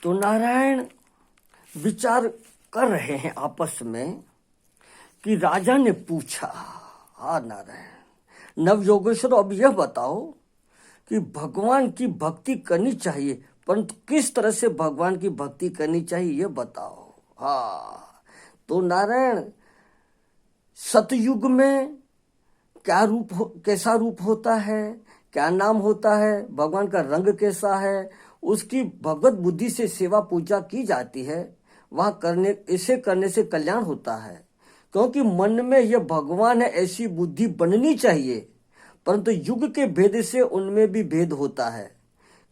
तो नारायण विचार कर रहे हैं आपस में कि राजा ने पूछा, हाँ नारायण नवयोगेश्वर, अब यह बताओ कि भगवान की भक्ति करनी चाहिए, परंतु किस तरह से भगवान की भक्ति करनी चाहिए यह बताओ। हाँ, तो नारायण सतयुग में कैसा रूप होता है, क्या नाम होता है, भगवान का रंग कैसा है, उसकी भगवत बुद्धि से सेवा पूजा की जाती है। वहाँ इसे करने से कल्याण होता है, क्योंकि मन में यह भगवान है ऐसी बुद्धि बननी चाहिए। परंतु युग के भेद से उनमें भी भेद होता है।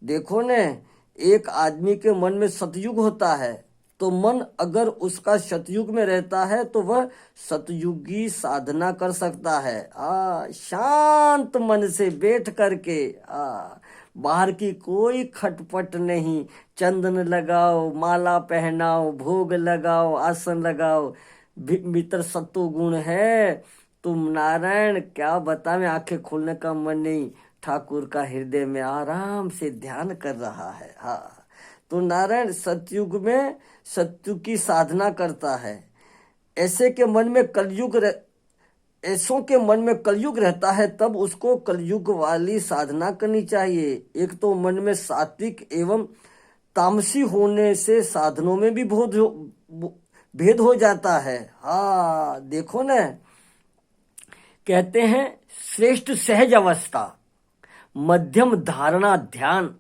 देखो ने, एक आदमी के मन में सतयुग होता है, तो मन अगर उसका सतयुग में रहता है तो वह सतयुगी साधना कर सकता है। शांत मन से बैठ करके, बाहर की कोई खटपट नहीं, चंदन लगाओ, माला पहनाओ, भोग लगाओ, आसन लगाओ, भीतर सत्व गुण है। तुम नारायण क्या बता, में आंखें खोलने का मन नहीं, ठाकुर का हृदय में आराम से ध्यान कर रहा है। हाँ, तो नारायण सतयुग में सत्य की साधना करता है। ऐसे के मन में ऐसों के मन में कलयुग रहता है, तब उसको कलयुग वाली साधना करनी चाहिए। एक तो मन में सात्विक एवं तामसी होने से साधनों में भी भेद हो जाता है। हाँ देखो ना, कहते हैं श्रेष्ठ सहज अवस्था, मध्यम धारणा ध्यान,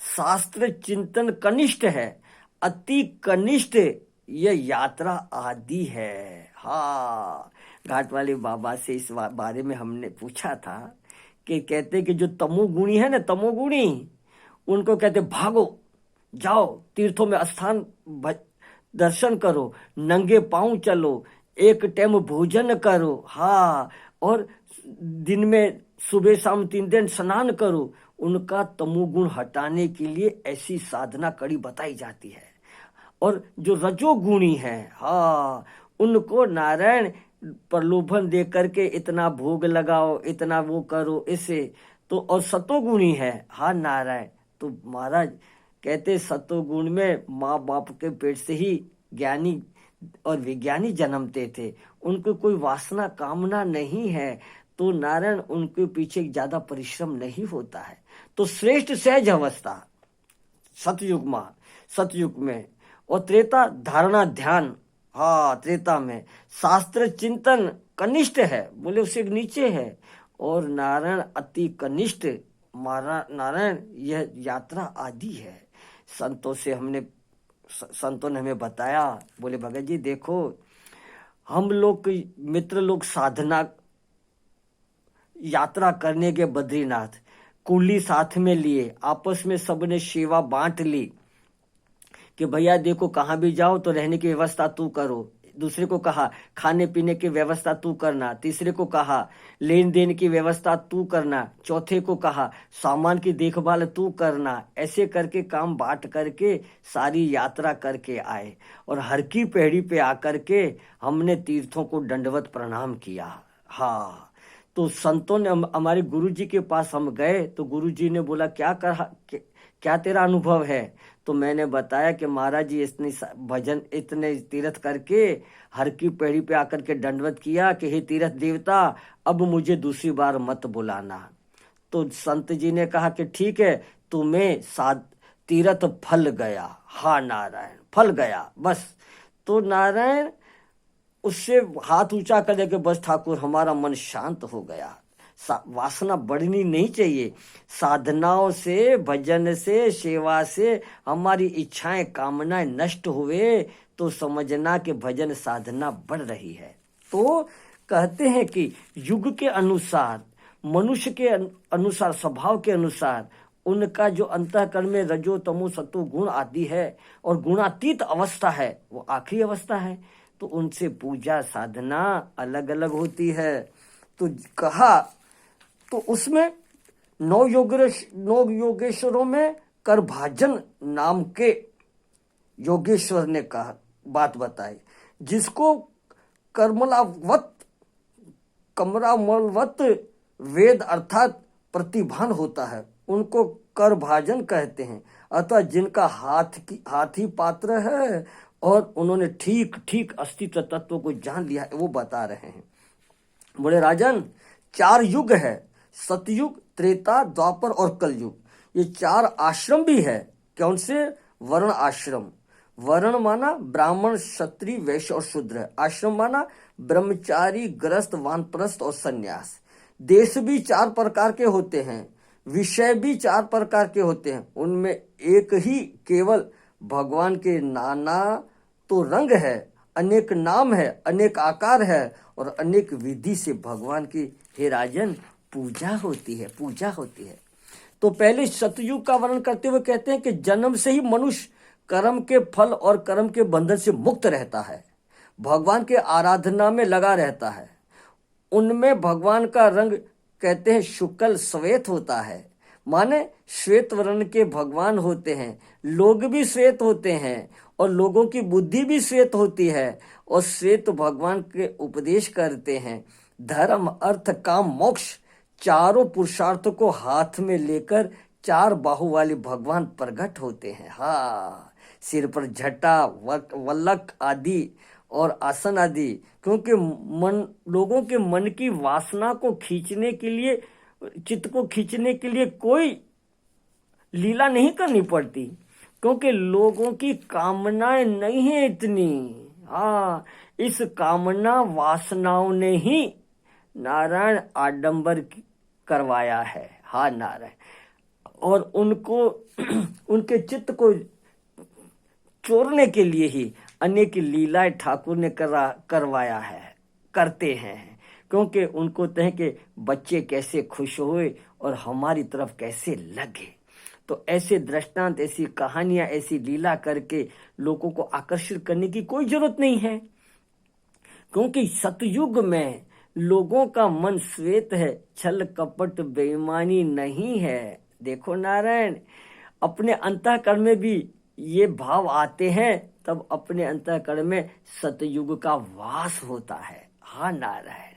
शास्त्र चिंतन कनिष्ठ है, अति कनिष्ठ यह यात्रा आदि है। हाँ, घाट वाले बाबा से इस बारे में हमने पूछा था कि कहते कि जो तमोगुणी है ना, तमोगुणी, उनको कहते भागो, जाओ तीर्थों में स्थान दर्शन करो, नंगे पांव चलो, एक टाइम भोजन करो, हाँ, और दिन में सुबह शाम 3 दिन स्नान करो। उनका तमोगुण हटाने के लिए ऐसी साधना कड़ी बताई जाती है। और जो रजोगुणी है, हाँ, उनको नारायण प्रलोभन दे करके इतना भोग लगाओ, इतना वो करो, इसे तो। और सतोगुणी है, हाँ नारायण, तो महाराज कहते सतोगुण में माँ बाप के पेट से ही ज्ञानी और विज्ञानी जन्मते थे, उनको कोई वासना कामना नहीं है, तो नारायण उनके पीछे ज्यादा परिश्रम नहीं होता है। तो श्रेष्ठ सहज अवस्था सतयुग में, और त्रेता धारणा ध्यान, हाँ त्रेता में शास्त्र चिंतन कनिष्ठ है, बोले उससे नीचे है, और नारायण अति कनिष्ठ नारायण यह यात्रा आदि है। संतों ने हमें बताया, बोले भगत जी देखो, हम लोग मित्र लोग साधना यात्रा करने के बद्रीनाथ, कुली साथ में लिए, आपस में सबने सेवा बांट ली कि भैया देखो कहाँ भी जाओ तो रहने की व्यवस्था तू करो। दूसरे को कहा खाने पीने की व्यवस्था तू करना, तीसरे को कहा लेन देन की व्यवस्था तू करना, चौथे को कहा सामान की देखभाल तू करना। ऐसे करके काम बांट करके सारी यात्रा करके आए, और हर की पहड़ी पे आकर के हमने तीर्थों को दंडवत प्रणाम किया। हाँ, तो संतों ने, हमारे गुरुजी के पास हम गए तो गुरुजी ने बोला क्या तेरा अनुभव है। तो मैंने बताया कि महाराज जी इतने तीर्थ करके हर की पेड़ी पे आकर के दंडवत किया कि हे तीर्थ देवता, अब मुझे दूसरी बार मत बुलाना। तो संत जी ने कहा कि ठीक है, तुम्हें तीर्थ फल गया। हाँ नारायण, फल गया बस। तो नारायण उससे हाथ ऊंचा कर दे के बस ठाकुर हमारा मन शांत हो गया। वासना बढ़नी नहीं चाहिए। साधनाओं से, भजन से, सेवा से हमारी इच्छाएं कामनाएं नष्ट हुए तो समझना कि भजन साधना बढ़ रही है। तो कहते हैं कि युग के अनुसार, मनुष्य के अनुसार, स्वभाव के अनुसार उनका जो अंतःकरण में रजो तमो सतो गुण आदि है, और गुणातीत अवस्था है, वो आखिरी अवस्था है। तो उनसे पूजा साधना अलग अलग होती है। तो कहा, तो उसमें नौ योगेश्वरों में करभाजन नाम के योगेश्वर ने कहा बात बताई, जिसको कमरामलवत वेद अर्थात प्रतिभान होता है, उनको कर भाजन कहते हैं। अतः जिनका हाथी पात्र है और उन्होंने ठीक ठीक अस्तित्व तत्व को जान लिया है, वो बता रहे हैं। बोले राजन, 4 युग है, सतयुग, त्रेता, द्वापर और कलयुग। ये 4 आश्रम भी है। कौन से? वर्ण आश्रम। वर्ण माना ब्राह्मण, क्षत्रिय, वैश्य और शूद्र। आश्रम माना ब्रह्मचारी, गृहस्थ, वानप्रस्थ और सन्यास। देश भी 4 प्रकार के होते हैं, विषय भी 4 प्रकार के होते हैं। उनमें एक ही केवल भगवान के नाना तो रंग है, अनेक नाम है, अनेक आकार है और अनेक विधि से भगवान की, हे राजन, पूजा होती है, पूजा होती है। तो पहले सतयुग का वर्णन करते हुए कहते हैं कि जन्म से ही मनुष्य कर्म के फल और कर्म के बंधन से मुक्त रहता है, भगवान के आराधना में लगा रहता है। उनमें भगवान का रंग कहते हैं शुक्ल श्वेत होता है, माने श्वेत वर्ण के भगवान होते हैं। लोग भी श्वेत होते हैं और लोगों की बुद्धि भी श्वेत होती है और श्वेत भगवान के उपदेश करते हैं। धर्म, अर्थ, काम, मोक्ष चारों पुरुषार्थों को हाथ में लेकर 4 बाहु वाले भगवान प्रकट होते हैं। हाँ, सिर पर झटा, वल्लक आदि और आसन आदि, क्योंकि लोगों के मन की वासना को खींचने के लिए, चित्त को खींचने के लिए कोई लीला नहीं करनी पड़ती, क्योंकि लोगों की कामनाएं नहीं है इतनी। हाँ, इस कामना वासनाओं ने ही नारायण आडंबर करवाया है। हाँ नारायण, और उनको उनके चित्त को चोरने के लिए ही अनेक लीलाएं ठाकुर ने करवाया है, करते हैं, क्योंकि उनको तो है कि बच्चे कैसे खुश हुए और हमारी तरफ कैसे लगे। तो ऐसे दृष्टांत, ऐसी कहानियां, ऐसी लीला करके लोगों को आकर्षित करने की कोई जरूरत नहीं है, क्योंकि सतयुग में लोगों का मन श्वेत है, छल कपट बेईमानी नहीं है। देखो नारायण, अपने अंतःकरण में भी ये भाव आते हैं, तब अपने अंतःकरण में सतयुग का वास होता है। हाँ नारायण,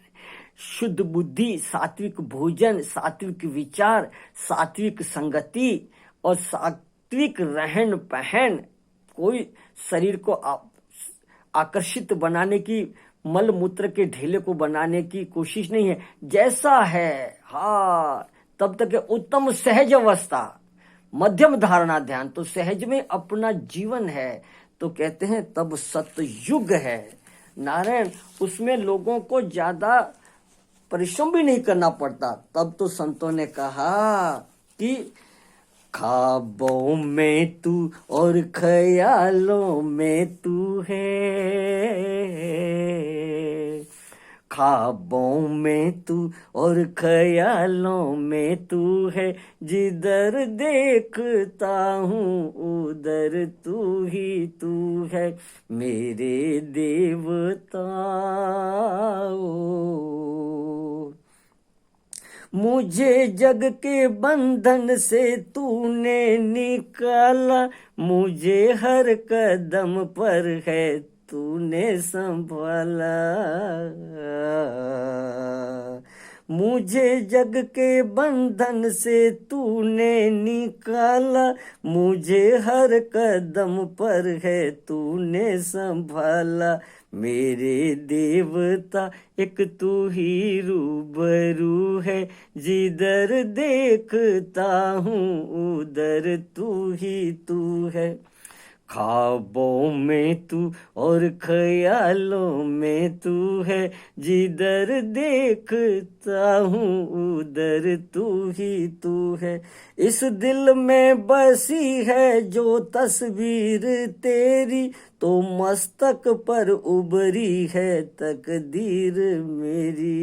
शुद्ध बुद्धि, सात्विक भोजन, सात्विक विचार, सात्विक संगति और सात्विक रहन पहन, कोई शरीर को आकर्षित बनाने की, मल मूत्र के ढेले को बनाने की कोशिश नहीं है। जैसा है, हाँ, तब तक उत्तम सहज अवस्था, मध्यम धारणा ध्यान, तो सहज में अपना जीवन है। तो कहते हैं तब सतयुग है नारायण, उसमें लोगों को ज्यादा परिश्रम भी नहीं करना पड़ता। तब तो संतों ने कहा कि ख्वाबों में तू और ख्यालों में तू है, ख्वाबों में तू और ख्यालों में तू है, जिधर देखता हूँ उधर तू ही तू है, मेरे देवता। मुझे जग के बंधन से तूने निकाला, मुझे हर कदम पर है तूने संभाला, मुझे जग के बंधन से तूने निकाला, मुझे हर कदम पर है तूने संभाला, मेरे देवता एक तू ही रूबरू है, जिधर देखता हूँ उधर तू ही तू है, ख्वाबों में तू और ख्यालों में तू है, जिधर देखता हूँ उधर तू ही तू है, इस दिल में बसी है जो तस्वीर तेरी, तो मस्तक पर उबरी है तकदीर मेरी,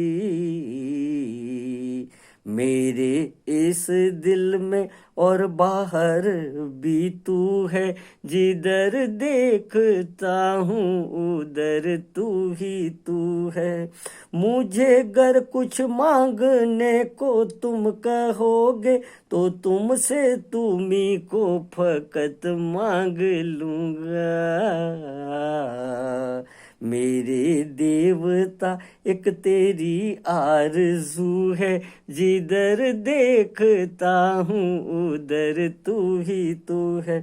मेरे इस दिल में और बाहर भी तू है, जिधर देखता हूँ उधर तू ही तू है, मुझे गर कुछ मांगने को तुम कहोगे, तो तुमसे तुम्ही को फकत मांग लूंगा, मेरे देवता एक तेरी आरज़ू है, जिधर देखता हूँ उधर तू ही तू है।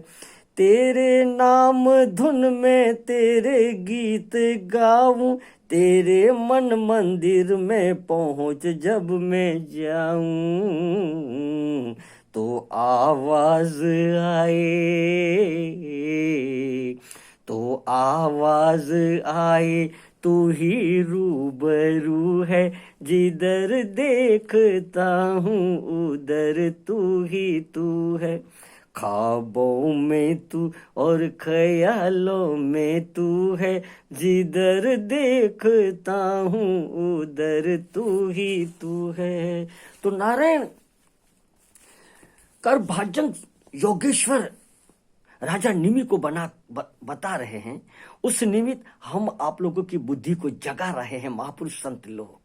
तेरे नाम धुन में तेरे गीत गाऊं, तेरे मन मंदिर में पहुंच जब मैं जाऊं, तो आवाज आए, तो आवाज आए, तू ही रूबरू है, जिधर देखता हूँ उधर तू ही तू है। ख्वाबों में तू और ख्यालों में तू है, जिधर देखता हूँ उधर तू ही तू है। तो नारायण कर भाजन योगेश्वर राजा निमि को बता रहे हैं। उस निमित्त हम आप लोगों की बुद्धि को जगा रहे हैं महापुरुष संत लोग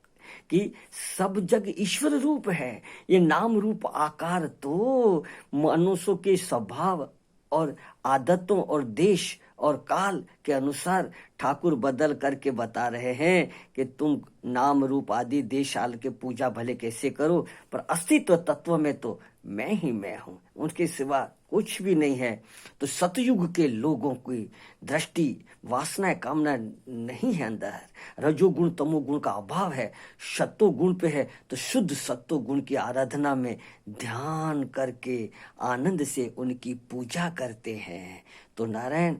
कि सब जग ईश्वर रूप है। ये नाम रूप आकार तो मनुष्यों के स्वभाव और आदतों और देश और काल के अनुसार ठाकुर बदल करके बता रहे हैं कि तुम नाम रूप आदि देश काल के पूजा भले कैसे करो, पर अस्तित्व तत्व में तो मैं ही मैं हूं, उनके सिवा कुछ भी नहीं है। तो सतयुग के लोगों की दृष्टि वासना कामना नहीं है अंदर, रजोगुण तमोगुण का अभाव है, सत्तो गुण पे है। तो शुद्ध सत्तो गुण की आराधना में ध्यान करके आनंद से उनकी पूजा करते हैं। तो नारायण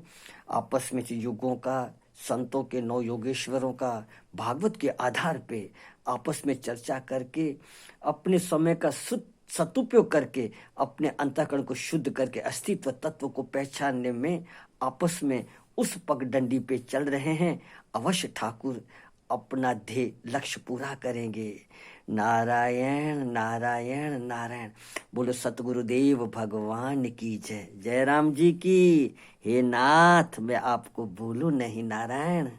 आपस में युगों का, संतों के, नौ योगेश्वरों का भागवत के आधार पे आपस में चर्चा करके अपने समय का सदुपयोग करके अपने अंतःकरण को शुद्ध करके अस्तित्व तत्व को पहचानने में आपस में उस पगडंडी पे चल रहे हैं। अवश्य ठाकुर अपना ध्येय लक्ष्य पूरा करेंगे। नारायण नारायण नारायण। बोलो सतगुरुदेव भगवान की जय। जय राम जी की। हे नाथ मैं आपको बोलूं नहीं नारायण।